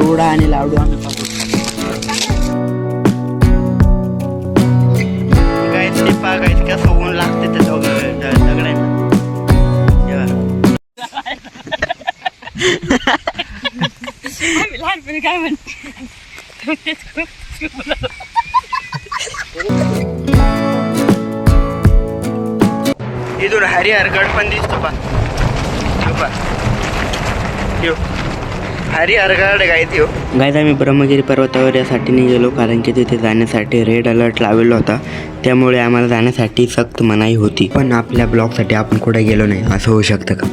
चिवडा आणि लाडू आम्ही पाहू. गाईस ते पहा गाईस कसं ऊन लागते त्या दगडांना. लहानपणी काय म्हणते इथून हरिहरगड पण दिसतो पा. हरिहरगड गाईत येऊ गाईत. आम्ही ब्रह्मगिरी पर्वतावर यासाठी निघालो कारण की तिथे जाण्यासाठी रेड अलर्ट लावलेला होता. त्यामुळे आम्हाला जाण्यासाठी सक्त मनाई होती. पण आपल्या ब्लॉगसाठी आपण कुठे गेलो नाही असं होऊ शकतं का?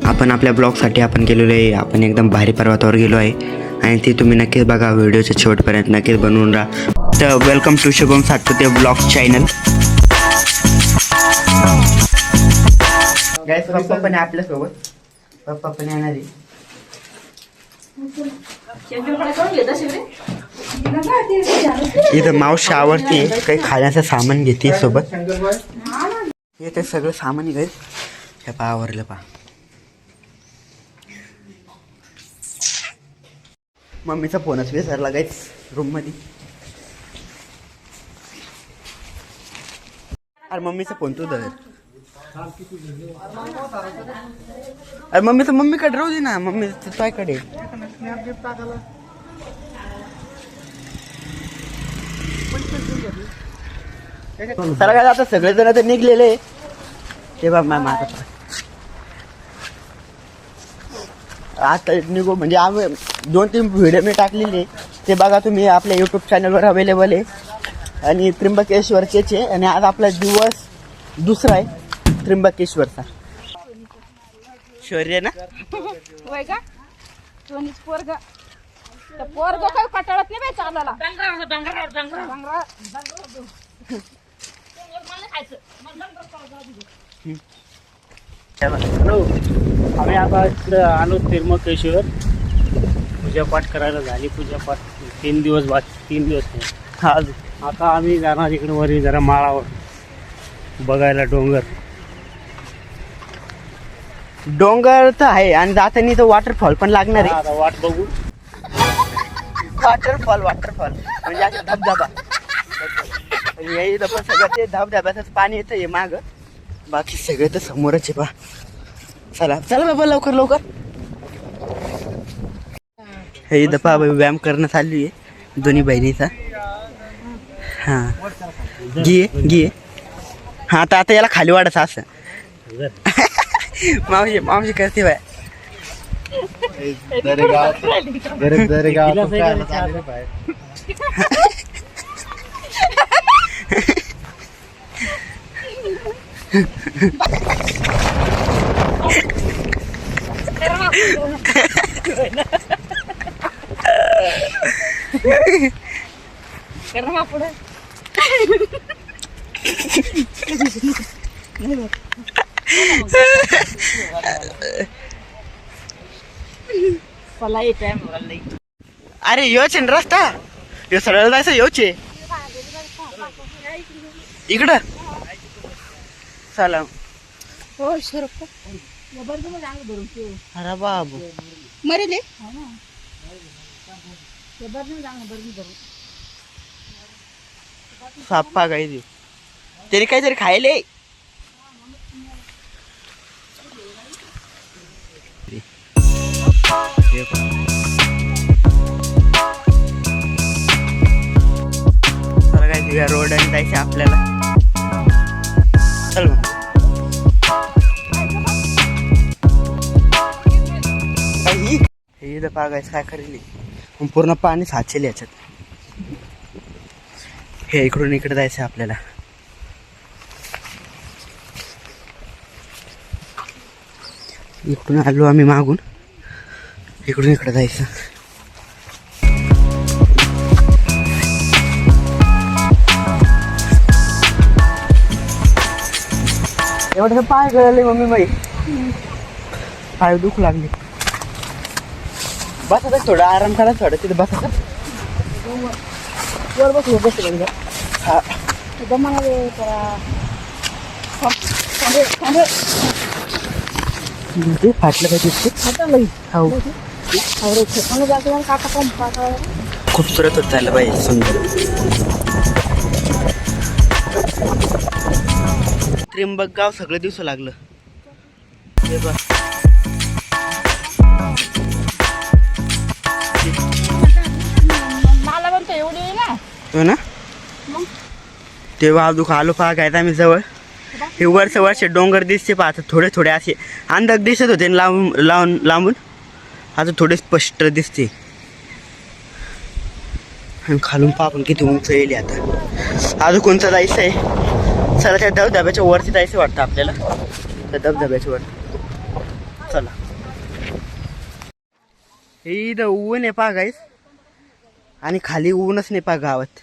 आपण आपल्या ब्लॉगसाठी आपण गेलेलो आहे. आपण एकदम भारी पर्वतावर गेलो आहे आणि ते तुम्ही नक्कीच बघा. व्हिडिओच्या शेवटपर्यंत नक्कीच बनवून राहा. तर welcome to Shubham Satpute blog channel. Guys पप्पा पण आहे आपल्यासोबत. पप्पा पण येणार आहे. इथं मावशी आवडते काही खाण्याचं सामान घेते सोबत. हे ते सगळं सामान आहे. हे पहा आवरलं पहा. मम्मीचा फोनच विसरला गाईस रूम मध्ये. अरे मम्मीचा फोन तू धर. अरे मम्मीकडे राहू दे ना. मम्मी तुझ्याकडे चला काय आता सगळेजण तर निघलेले. ते बघ माझा आता निघू म्हणजे आम्ही 2-3 व्हिडिओ मी टाकलेले ते बघा तुम्ही. आपल्या यूट्यूब चॅनलवर अवेलेबल आहे. आणि त्र्यंबकेश्वरचे. आणि आज आपला दिवस दुसरा आहे त्र्यंबकेश्वरचा. शौर्य ना वय का सोनीच पोरग. त्या पोरग काही कटाळत नाही बाई चालायला. आम्ही आता इकडे आलो त्र्यंबकेश्वर. पूजापाठ करायला झाली. पूजापाठ 3 दिवस बाकी. 3 दिवस नाही. हा आता आम्ही जाणार इकडे वरी जरा माळावर बघायला. डोंगर तर आहे आणि जाताना तर वॉटरफॉल पण लागणार आहे. आता वाट बघू. वॉटरफॉल म्हणजे असं धबधबा. पण सगळं ते धबधब्याचंच पाणी येतं हे माग. बाकी सगळे तर समोरच आहे. चला बाबा लवकर. हे इथं पहा व्यायाम करणं चालू आहे दोन्ही बहिणीचा. हा घे. हा आता याला खाली वाढायचं असं. मावशी करते बाय. अरे योच आहे रस्ता. यो सरळ जायचं योच आहे इकडं. चला हो सर. अरे बाबू मरेले साप्पा काही देऊ तरी काहीतरी खायले. काय रोड आणि जायचं आपल्याला. चल हे पागायचं काय करेल. पूर्ण पाणी साचेल याच्यात. हे इकडून इकडे जायचं आपल्याला. इकडून आलो आम्ही मागून. इकडून इकडे जायचं. एवढं पाय गळले मम्मी बाई. पाय दुख लागले. बसा थोडा आराम करा. थोडं तिथे बसा. वर बस. हा फाटलं पाहिजे. वरती. अरे खेळून जातो काका पंपाचा. खूबसूरत होत झालं बाई, सुंदर. त्र्यंबक गाव सगळं दिवस लागलं. हे बघ. मला पण तो एवढी आहे ना. हो ना. मग तेव्हा अजून आलो पहा काय आम्ही जवळ. हे वर्ष डोंगर दिसते पाहत थोडे थोडे असे अंदाज दिसत होते लांबून आता थोडे स्पष्ट दिसते. आणि खालून पहा आपण किती उंच येईल आता. अजून कोणतं जायचं आहे. चला त्या धबधब्याच्या वरती जायचं वाटतं आपल्याला. त्या धबधब्याच्या वरती चला. हे इथं ऊन आहे पहा गाईस. आणि खाली ऊनच नाही पहा गावात.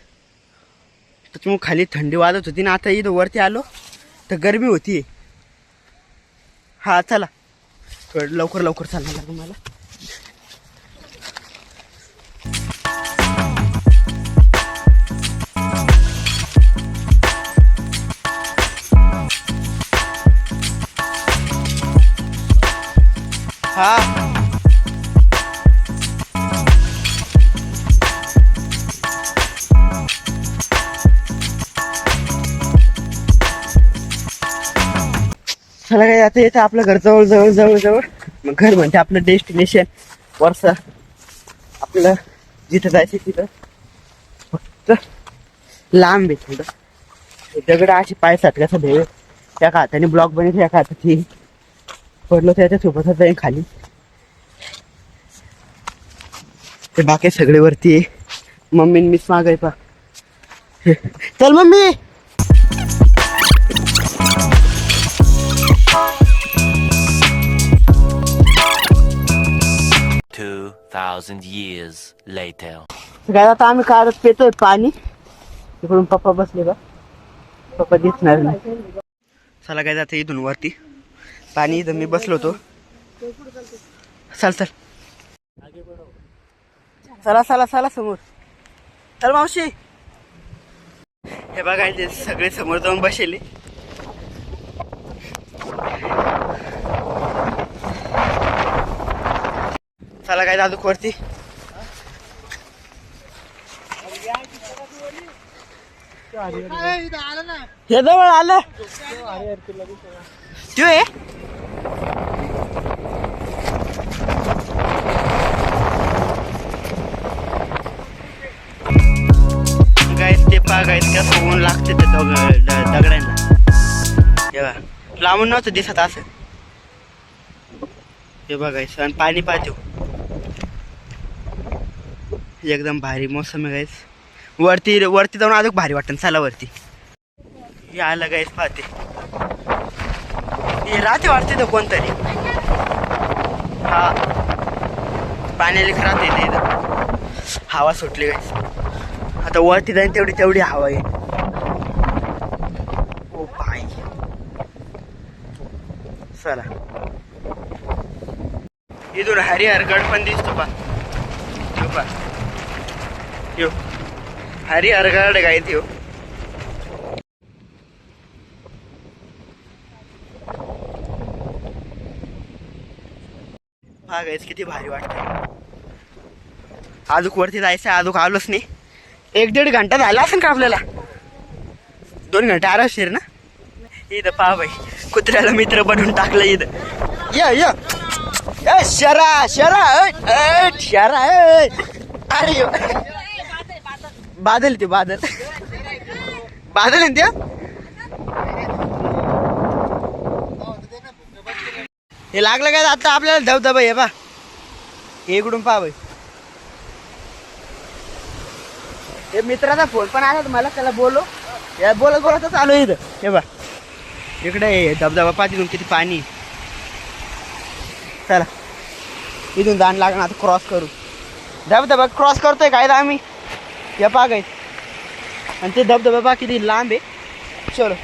त्याच्यामुळे खाली थंडी वाजत होती ना. आता इथं वरती आलो तर गरमी होती. हा चला थोडं लवकर चालणार लागेल मला. हा चला काय आता येतं आपलं घर जवळ. मग घर म्हणजे आपलं डेस्टिनेशन. वर्ष आपलं जिथं जायचं तिथं फक्त लांब आहे थोडं. दगड अशी पाय साठल्याचा भेळ. त्या हाताने ब्लॉक बनवले, एका हाताची पडलो त्याच्यासोबतच जाईन खाली. ते बाकी सगळे वरती आहे. मम्मी मिस मागाय पा. चल मम्मी. 2,000 years later. काय आता आम्ही काढत पेतोय पाणी. तिकडून पप्पा बसले का. पप्पा दिसणार नाही. चला काय जातं इथून वरती पाणी. इथं मी बसलो होतो. चल चला समोर चल मावशी. हे बघा ते सगळे समोर जाऊन बसले. चला काय दादू वरती. हे जवळ आलं तू आहे. गाईस ते पहा गाईस कसं ऊन लागते ते दगडांना. तेव्हा लांबून नव्हतं दिसत असं. हे बघायच आणि पाणी पाहतो. एकदम भारी मोसम आहे गाईस. वरती जाऊन अजून भारी वाटतं. चला वरती. हे आलं गाईस पाहते. हे राहते वाटते तर कोणतरी. हा पाण्याला राहते ते. हवा सुटली गाईस. आता वरती जाईन तेवढी हवा आहे. O by. चला इथून हरिहरगड पण दिसतो पा. हरिहरगड काय त्यो. हा गाईस किती भारी वाटतं. आजूक वरती जायचं. आजूक आलोच नाही. 1-1.5 घंटा झाला असेल का आपल्याला. 2 घंटे आरामशीर ना. इथं पहा बाई कुत्र्याला मित्र बनवून टाकलं इथं. या शरा अरे बादल आहे ते. हे लागलं काय आता आपल्याला धबधबा. हे पा इकडून पहा बाई. हे मित्राचा फोन पण आला मला. त्याला बोलत चालू इथं. हे बा इकडे धबधबा पहा. तिथून किती पाणी. चला इथून जाण लागणार. आता क्रॉस करू. धबधबा क्रॉस करतोय काय आम्ही. या पहा गाईस. आणि ते धबधबा पहा किती लांब आहे. चलो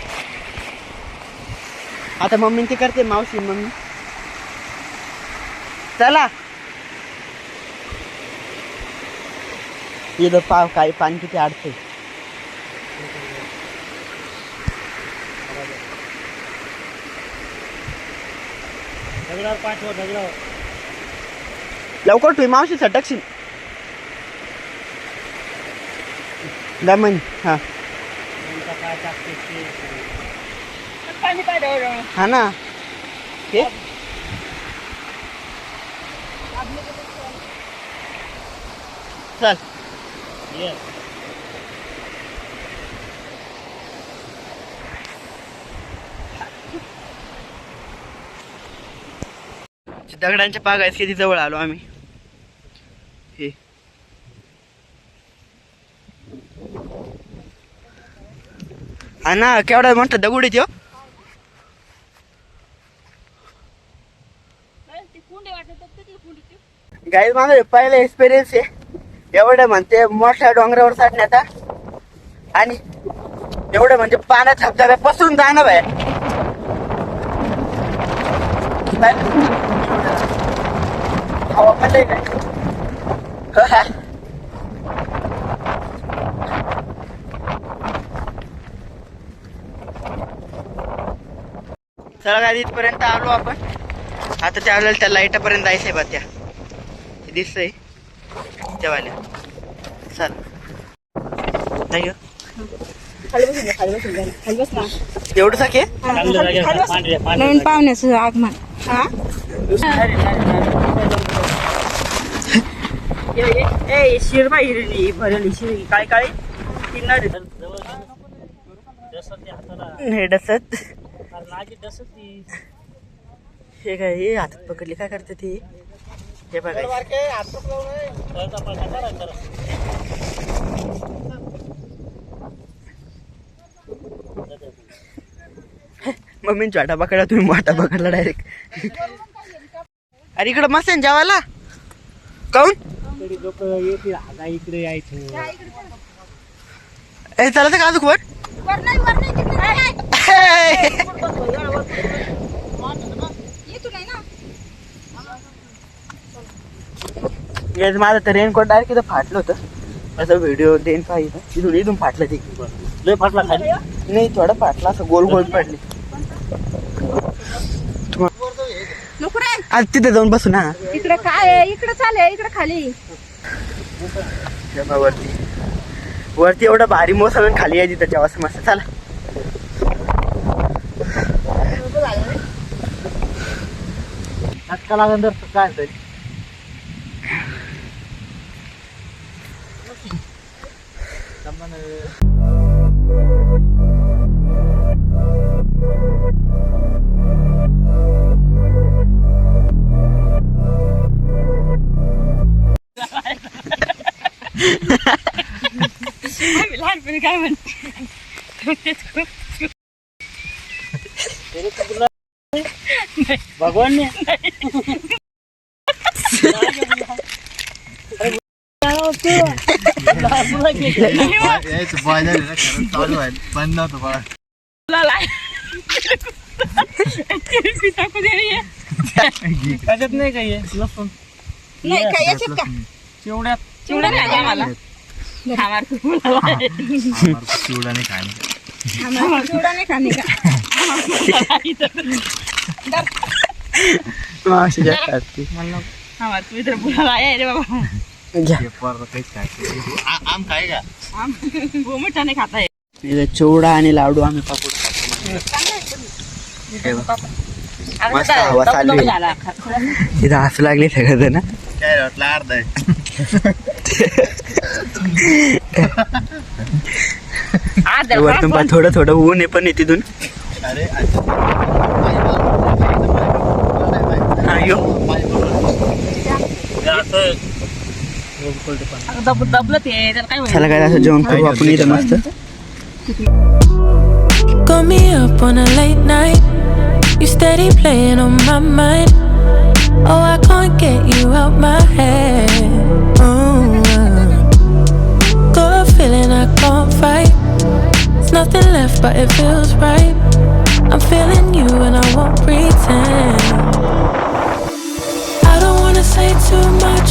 आता मम्मी ते करते. मावशी मम्मी चला. इथं पाव काय पाणी किती अडतंय. दगडावर पाठवा. लवकर ठेव मावशी सटकशील दमन हा काय टाकते ते पाणी पाहिजे हा ना ते चल ये दगडांच्या पागायत किती जवळ आलो आम्ही हे हा ना केवढा मोठा दगड आहे त्यो गाईज माझा पहिला एक्सपिरियन्स आहे एवढं म्हणते मोठ्या डोंगरावर चढण्याचा आणि एवढं म्हणजे पाण्यात धबधब्यापासून जाणं बाय हवा पण नाही काय चला काय इथपर्यंत आलो आपण आता त्यावेळेला त्या लाईटापर्यंत जायचंय बा त्या दिसतंय तेवाल्या चल नाही एवढं साके चांगलं जागेवर पांढऱ्या नवीन पाहुण्याचं आगमन शिरबा हिरणी भरली शिरली काय काळी किन्नड जसं ते हाताला हे डसत लागी जसं ती हे काय हे हातात पकडली काय करते ती हे बघा त्याचा पाणी करायचा मम्मी छोटा पकडला तुम्ही मोठा पकडला डायरेक्ट अरे इकडं मस्त आहे ना जेवायला काऊन तरी लोक येतील हागा इकडे यायचं ए चालत का अजून वर वर नाही तिकडे नाही. येतो नाही ना याच माझं तर रेनकोट डायरेक्ट इथं फाटलं होतं असं व्हिडिओ देईन पाहिजे इथून फाटलं ते लय फाटला खाली नाही थोडं फाटलं असं गोल गोल पडली नको रे आज तिथे जाऊन बसू ना इकडे काय आहे इकडे चाले इकडे खाली वरती वरती एवढं भारी मोसम आहे, खाली आहे तिथं जेव्हा मस्त चला धक्का लागल्यानंतर काय तरी लहानपणी काय म्हणते भगवान त्याच्यात नाही काही लसूण नाही काय याच्यात का चिवड्यात चिवडा नाही आम्हाला आम्हाला चिवडा नाही खाणे आम्हाला चिवडा नाही खाणे का आम्हाला तू इधर बोलायला आहे रे बाबा काहीच काय आम खाय का गोमिठा नाही खाता आहे चिवडा आणि लाडू आम्ही पापड मस्त हवा चालू आहे तिथं हसू लागले सगळं जण काय वाटलं अर्ध आहे वरतून पा थोडं थोडं ऊन आहे पण आहे तिथून अरे हा यो दबलं ते त्याला काय चला काय असं जेवण करू आपण इथं मस्त Got me up on a late night. You steady playing on my mind. Oh, I can't get you out my head. Got a feeling I can't fight. There's nothing left, but it feels right. I'm feeling you and I won't pretend. I don't wanna say too much.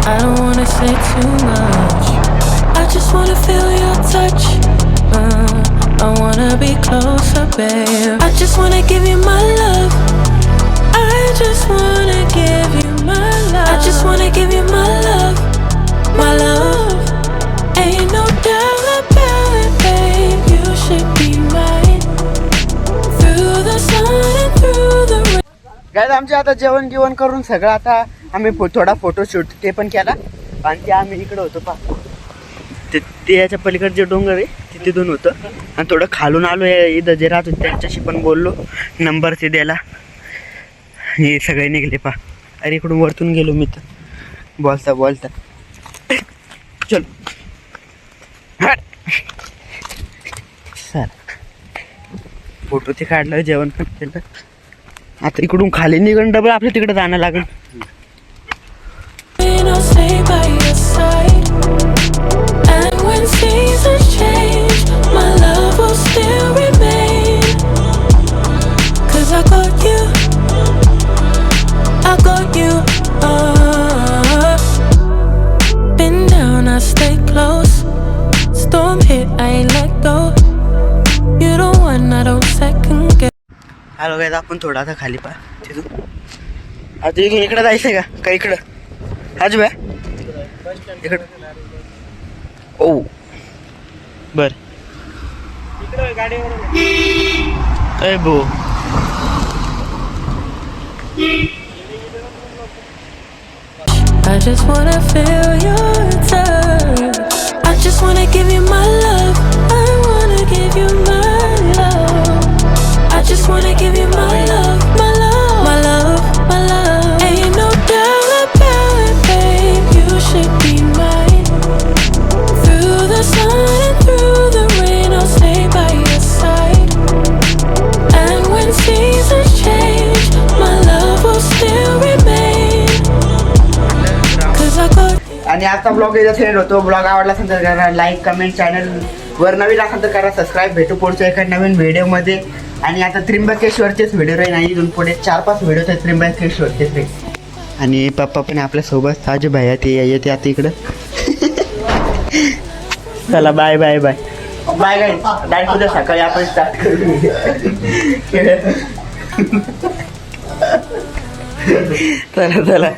I don't wanna say too much. I just wanna feel your touch. I wanna be closer, babe. I just wanna give you my love. I just wanna give you my love. I just wanna give you my love, my love. Ain't no doubt about it, babe. You should be mine. Through the sun and through the rain. Guys आमचे आता जेवण गिवण करून सगळं आता आम्ही थोडा photoshoot ते पण केला आणि ते आम्ही इकडं होतो पा ते याच्या पलीकडे जे डोंगर आहे ते तिथून होतं आणि थोडं खालून आलो इथं जे राहत होते त्यांच्याशी पण बोललो नंबर ते द्यायला हे सगळे निघले पा अरे इकडून वरतून गेलो मी तर बोलता बोलता चल चल फोटो ते काढलं जेवण पण केलं आता इकडून खाली निघून डबल आपल्या तिकडे जाणं लागेल I'll stay by your side. And when seasons change, my love will still remain. 'Cause I got you, I got you. Been down, I stay close. Storm hit, I ain't let go. You don't want, I don't second guess. Hello guys आपण थोडं आता खाली पा तिथून आता इथून इकडं जायचं का इकडं आज बा इकडं ओ बर अय भो I just wanna feel your touch. I just wanna give you my love. I wanna give you my love. I just wanna give you my love, my love, my love, my love. Ain't no doubt about it, babe. You should be mine. Through the sun and through the rain, I'll stay by your side. And when seasons change, my love will still remain. 'Cause I got आणि आजचा blog इथं send होतो blog आवडला असेल तर करा like comment चॅनलवर नवीन असेल तर करा सबस्क्राईब भेटू पुढच्या एका नवीन व्हिडिओमध्ये आणि आता त्र्यंबकेश्वरचेच व्हिडिओ राहील आणि इथून पुढे 4-5 व्हिडिओ आहेत त्र्यंबकेश्वरचेच राहील आणि पप्पा पण आपल्यासोबत साजे भाई ते येते आता इकडं चला bye bye bye bye guys direct उद्या सकाळी आपण स्टार्ट करू चला चला